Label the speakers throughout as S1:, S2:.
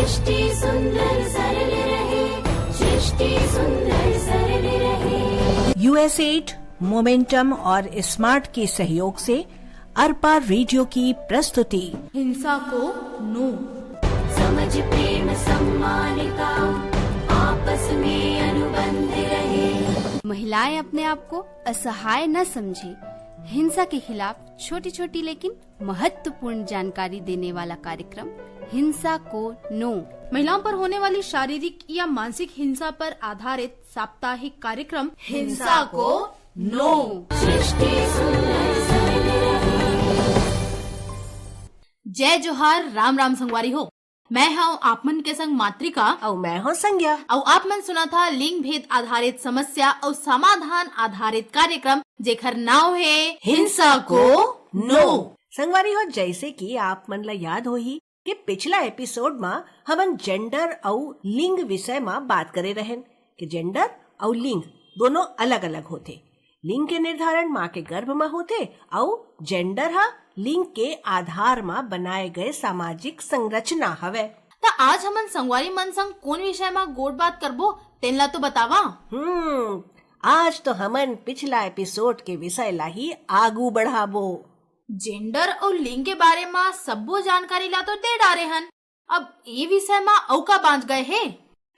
S1: सृष्टि सुंदर सरल रहे, सृष्टि सुंदर सरल रहे।
S2: यूएसएड, मोमेंटम और स्मार्ट के सहयोग से अरपा रेडियो की प्रस्तुति
S3: हिंसा को नो।
S1: समझ प्रेम सम्मान का आपस में अनुबंध रहे।
S4: महिलाएं अपने आप को असहाय न समझे। हिंसा के खिलाफ छोटी छोटी लेकिन महत्वपूर्ण जानकारी देने वाला कार्यक्रम हिंसा को नो।
S3: महिलाओं पर होने वाली शारीरिक या मानसिक हिंसा पर आधारित साप्ताहिक कार्यक्रम हिंसा को नो।
S1: सृष्टि सुंदर सरल रहे।
S3: जय जोहार, राम राम संगवारी हो। मैं हूँ आप मन के संग मातृका
S2: और मैं हूँ संज्ञा।
S3: और आप मन सुना था लिंग भेद आधारित समस्या और समाधान आधारित कार्यक्रम जेकर नाम है हिंसा को नो।
S2: संगवारी हो, जैसे कि आप मन ला याद होही कि पिछला एपिसोड में हमन जेंडर और लिंग विषय में बात करे रहें कि जेंडर और लिंग दोनों अलग अलग होते। लिंग के निर्धारण माँ के गर्भ में होते और जेंडर हा लिंग के आधार में बनाए गए सामाजिक संरचना हवे।
S3: तो आज हमन संगवारी मन संग कौन विषय में गोट बात करबो तेनला तो बतावा।
S2: आज तो हमन पिछला एपिसोड के विषय ला ही आगू बढ़ाबो।
S3: जेंडर और लिंग के बारे में सबो जानकारी ला तो दे डारे हन, अब ये विषय में औका बांच गए है।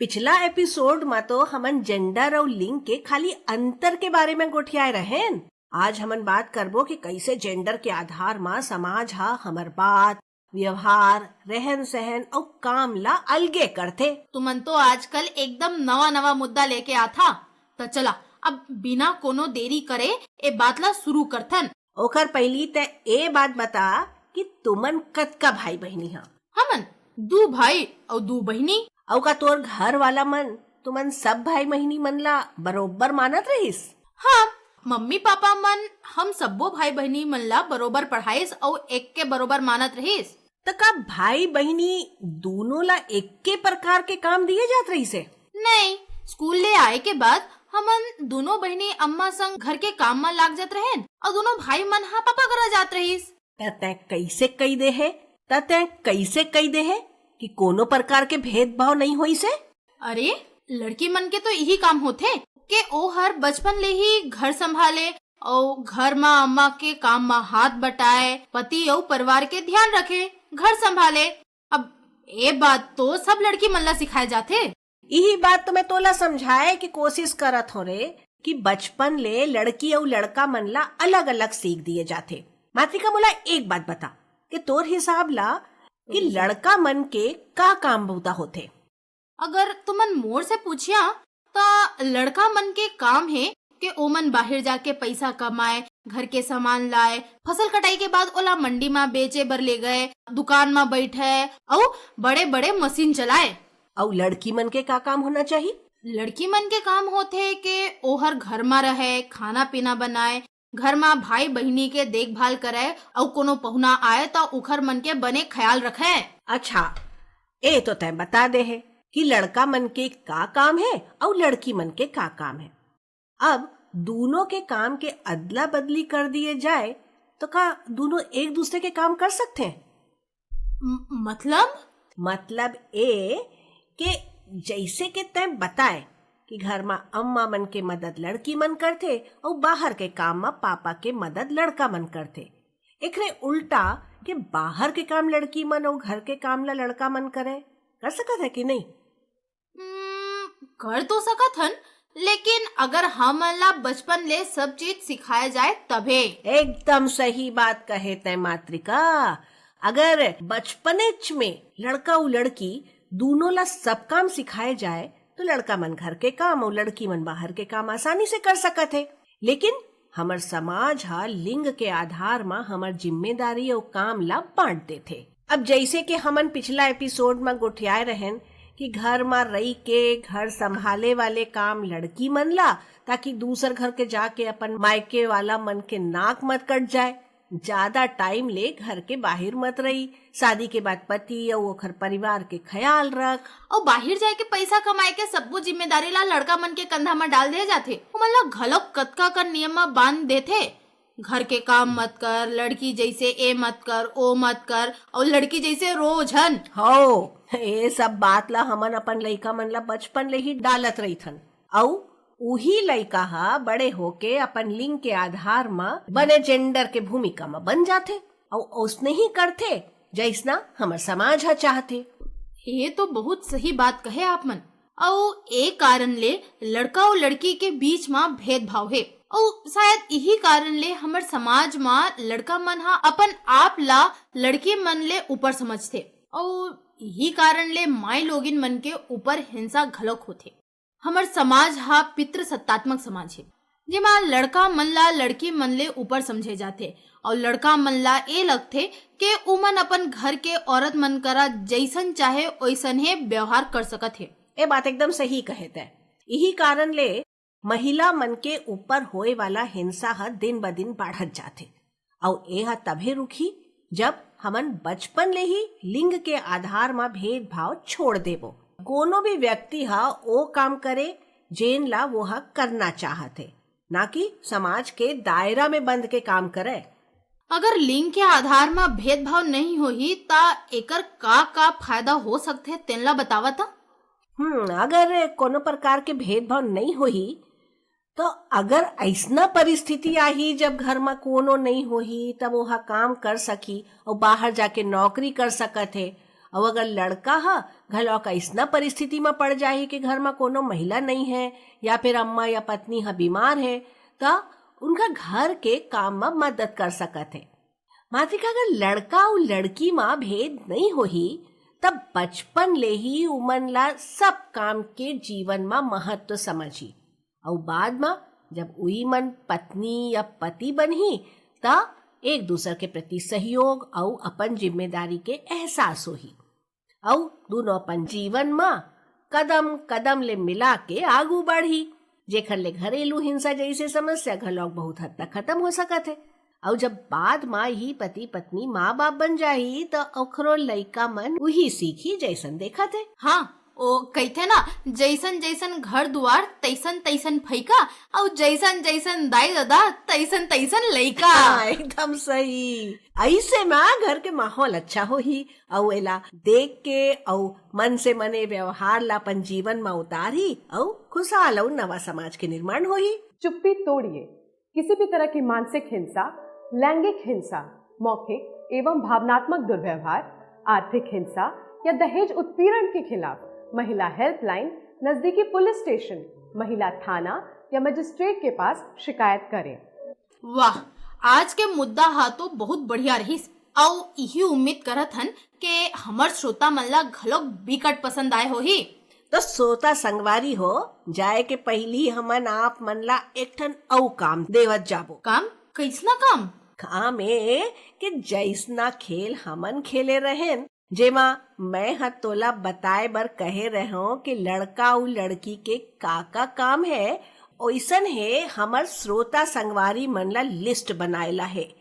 S2: पिछला एपिसोड में तो हमन जेंडर और लिंग के खाली अंतर के बारे में गोठियाए रहें। आज हमन बात करबो कि कैसे जेंडर के आधार में समाज हा हमर बात, व्यवहार, रहन सहन और काम ला अलगे करते।
S3: तुमन तो आजकल एकदम नवा नवा मुद्दा लेके आता। तो चला अब बिना कोनो देरी करे ए बात ला शुरू करथन।
S2: ओकर पहली ते ए बात बता कि तुमन कतका भाई बहनी हा?
S3: हमन 2 भाई और 2 बहनी।
S2: और का तोर घर वाला मन तुमन सब भाई बहनी मन ला बरोबर मानत रहिस?
S3: हाँ, मम्मी पापा मन हम सबो भाई बहनी मन ला बरोबर पढ़ाइस और एक के बरोबर मानत रहिस।
S2: तो का भाई बहनी दोनों ला एक के प्रकार के काम दिए जात रही से?
S3: नहीं, स्कूल ले आए के बाद हमन दोनों बहनी अम्मा संग घर के काम में लाग जात रहें और दोनों भाई मन हा पापा करा जात रहिस।
S2: तै कैसे कही दे है? तै कैसे कही दे है कि कोनो प्रकार के भेदभाव नहीं होई से?
S3: अरे लड़की मन के तो यही काम होते कि ओ हर बचपन ले ही घर संभाले और घर में अम्मा के काम में हाथ बटाए, पति और परिवार के ध्यान रखे, घर संभाले। अब ये बात तो सब लड़की मन ला सिखाए जाते।
S2: यही बात तो मैं तोला समझाए की कोशिश करत हो रे कि बचपन ले लड़की और लड़का मन ला अलग अलग सीख दिए जाते। मातृका मोला एक बात बता कि तोर हिसाब ला कि लड़का मन के का काम बहुता होते?
S3: अगर तुमन मोर से पूछिया तो लड़का मन के काम है कि ओमन बाहर जाके पैसा कमाए, घर के सामान लाए, फसल कटाई के बाद ओला मंडी में बेचे बर ले गए, दुकान में बैठे और बड़े बड़े मशीन चलाए।
S2: और लड़की मन के का काम होना चाहिए?
S3: लड़की मन के काम होते कि ओहर घर में रहे, खाना पीना बनाए, घर में भाई बहनी के देखभाल करे और कोनो पहुना आए तो उखर मन के बने ख्याल रखे।
S2: अच्छा, ए तो तय बता दे है कि लड़का मन के का काम है और लड़की मन के का काम है। अब दोनों के काम के अदला बदली कर दिए जाए तो का दोनों एक दूसरे के काम कर सकते हैं? मतलब ए कि जैसे के तय बताए कि घर में अम्मा मन के मदद लड़की मन करते और बाहर के काम में पापा के मदद लड़का मन करते। एकरे उल्टा कि बाहर के काम लड़की मन और घर के काम ला लड़का मन करे, कर सकत है कि नहीं?
S3: कर तो सकत हन, लेकिन अगर हम ला बचपन ले सब चीज सिखाया जाए तभे।
S2: एकदम सही बात कहे तय मातृका। अगर बचपनेच में लड़का और लड़की दोनों ला सब काम सिखाए जाए तो लड़का मन घर के काम और लड़की मन बाहर के काम आसानी से कर सकत है। लेकिन हमर समाज हा लिंग के आधार में हमर जिम्मेदारी और काम ला बांट देते। अब जैसे कि हमन पिछला एपिसोड में गोठियाए रहें कि घर में रही के घर संभाले वाले काम लड़की मन ला, ताकि दूसर घर के जाके अपन मायके वाला मन के नाक मत कट जाए, ज्यादा टाइम ले घर के बाहर मत रही, शादी के बाद पति और ओखर परिवार के ख्याल रख,
S3: और बाहर जाए के पैसा कमाए के सबो जिम्मेदारी ला लड़का मन के कंधा में डाल दे जाथे। मन ला घलोक कतका का नियम में बांध देथे। घर के काम मत कर, लड़की जैसे ए मत कर, ओ मत कर, और लड़की जैसे रोजन।
S2: हो ये सब बात ला हमन अपन लइका मन ला बचपन ले ही डालत रही थन, औ उही लइका हा बड़े होके अपन लिंग के आधार म बने जेंडर के भूमिका में बन जाथे और उसने ही करथे जैसना हमर समाज हा चाहथे।
S3: ये तो बहुत सही बात कहे आप मन। और एक कारण ले लड़का और लड़की के बीच में भेदभाव है, और शायद यही कारण ले हमर समाज में लड़का मन हा अपन आप ला लड़की मन ले ऊपर समझते, और यही कारण ले माई लोगिन मन के ऊपर हिंसा घलोक होथे। हमर समाज हा पितृसत्तात्मक समाज है, जेमा लड़का मन ला लड़की मन ले ऊपर समझे जाथे, और लड़का मन ला ए लगथे कि उमन अपन घर के औरत मन करा जैसन चाहे वैसन हे व्यवहार कर सकत है।
S2: ये बात एकदम सही कहे थे। यही कारण ले महिला मन के ऊपर होए वाला हिंसा हा दिन ब दिन बढ़त जाथे, और ए हा तभे रुकी जब हमन बचपन ले ही लिंग के आधार में भेदभाव छोड़ देबो। कोनो भी व्यक्ति हा ओ काम करे जेन ला वो हा करना चाहते, ना कि समाज के दायरा में बंद के काम करे।
S3: अगर लिंग के आधार में भेदभाव नहीं होही ता एकर का फायदा हो सकथे तेनला बतावता।
S2: अगर कोनो प्रकार के भेदभाव नहीं होही तो अगर ऐसना परिस्थिति आही जब घर में कोनो नहीं होही तब वह काम कर सकी और बाहर जाके नौकरी कर सकत है। और अगर लड़का हा घलौक ऐसना परिस्थिति में पड़ जाही कि घर में कोनो महिला नहीं है या फिर अम्मा या पत्नी हा बीमार है तो उनका घर के काम में मदद कर सकत है। मात्रिका अगर लड़का और लड़की में भेद नहीं होही तब बचपन ले ही उमन ला सब काम के जीवन में महत्व समझी, और बाद में जब उई मन पत्नी या पति बनही ता एक दूसरे के प्रति सहयोग और अपन जिम्मेदारी के एहसास होही, और दोनों अपन जीवन में कदम कदम ले मिला के आगू बढ़ी, जेखर ले घरेलू हिंसा जैसे समस्या घलौक बहुत हद तक खत्म हो सकत है। और जब बाद में ही पति पत्नी माँ बाप बन जाही तो ओखरो लइका मन वही सीखी जैसन देखा थे।
S3: हाँ, ओ कहते ना जैसन जैसन घर दुआर तैसन तैसन फैका, और जैसन जैसन दाई दादा तैसन तैसन लइका।
S2: एकदम सही। ऐसे में घर के माहौल अच्छा होही और एला देख के और मन से मने व्यवहार ला अपन जीवन में उतारी और खुशहाल और नवा समाज के निर्माण होही।
S5: चुप्पी तोड़िए। किसी भी तरह की मानसिक हिंसा, लैंगिक हिंसा, मौखिक एवं भावनात्मक दुर्व्यवहार, आर्थिक हिंसा या दहेज उत्पीड़न के खिलाफ महिला हेल्पलाइन, नजदीकी पुलिस स्टेशन, महिला थाना या मजिस्ट्रेट के पास शिकायत करें।
S3: वाह, आज के मुद्दा हा तो बहुत बढ़िया रहीस, और यही उम्मीद करत हन कि हमर श्रोता मन ला घलोक बिकट पसंद आए होही।
S2: तो श्रोता संगवारी हो जाए के पहली हमन आप मन ला एक ठन औ काम देवत जाबो।
S3: काम कैसना काम?
S2: काम ए कि जैसना खेल हमन खेले रहेन, जेमा मैं हा तोला बताए बर कहे रहो कि लड़का और लड़की के का काम है, ओइसन है हमर श्रोता संगवारी मन ला लिस्ट बनाएला है,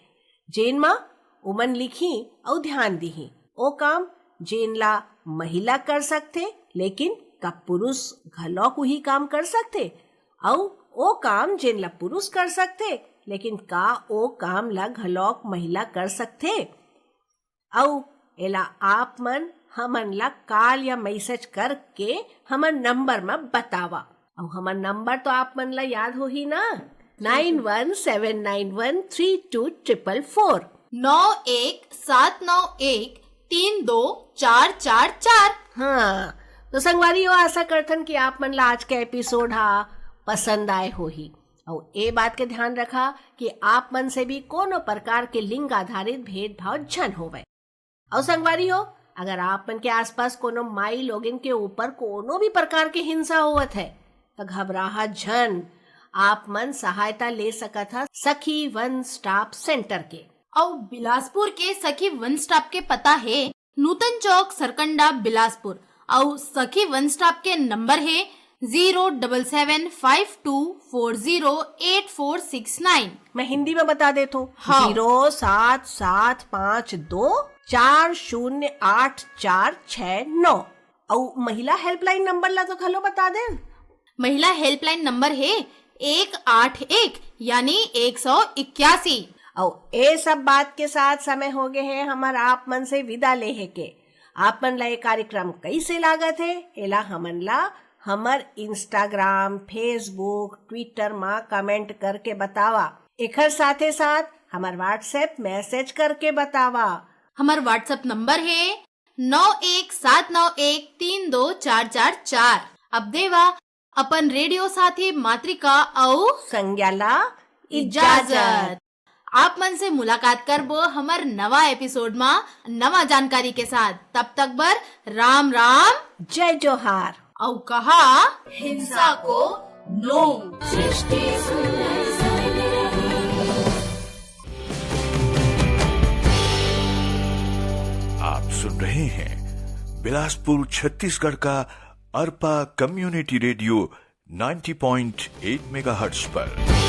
S2: जेन मा उमन लिखी और ध्यान दीही ओ काम जेन ला महिला कर सकते लेकिन का पुरुष घलौक वही काम कर सकते, और ओ काम जेन ला पुरुष कर सकते लेकिन का ओ काम ला घलौक महिला कर सकते। और एला आप मन हमन ला कॉल या मैसेज करके हमर नंबर में बतावा, और हमर नंबर तो आप मन ला याद हो ही ना, 9179132444
S3: 9179132444।
S2: हाँ, तो संगवारी हो आशा करथन कि आप मन ला आज के एपिसोड हा पसंद आए होही, और ए बात के ध्यान रखा कि आप मन से भी कोनो प्रकार के लिंग आधारित भेदभाव झन होवे। और संगवारी हो अगर आप मन के आसपास कोनो माई लोगिन के ऊपर कोनो भी प्रकार के हिंसा होवत है तो घबराहा झन, आप मन सहायता ले सकत है सखी वन स्टॉप सेंटर के।
S3: और बिलासपुर के सखी वन स्टॉप के पता है नूतन चौक सरकंडा बिलासपुर, और सखी वन स्टॉप के नंबर है 07752408469।
S2: मैं हिंदी में बता देता हूँ।
S3: हाँ।
S2: 07752408469। और महिला हेल्पलाइन नंबर ला तो खलो बता दे।
S3: महिला हेल्पलाइन नंबर है 181 यानी 181।
S2: और ये सब बात के साथ समय हो गए है हमारा आप मन से विदा लेहे के। आप मन ला ये कार्यक्रम कैसे लागत है एला हमन ला हमर इंस्टाग्राम, फेसबुक, ट्विटर मा कमेंट करके बतावा। एकर साथे साथ हमार व्हाट्सएप मैसेज करके बतावा।
S3: हमार व्हाट्सएप नंबर है 9179132444। अब देवा अपन रेडियो साथी मातृका और
S2: संज्ञा ला
S3: इजाजत। आप मन से मुलाकात करबो हमार नवा एपिसोड में नवा जानकारी के साथ। तब तक बर राम राम,
S2: जय जोहार।
S3: औ कहा हिंसा को नो।
S1: सृष्टि सुंदर सरल रहे।
S6: आप सुन रहे हैं बिलासपुर छत्तीसगढ़ का अरपा कम्युनिटी रेडियो 90.8 मेगाहर्ट्ज पर।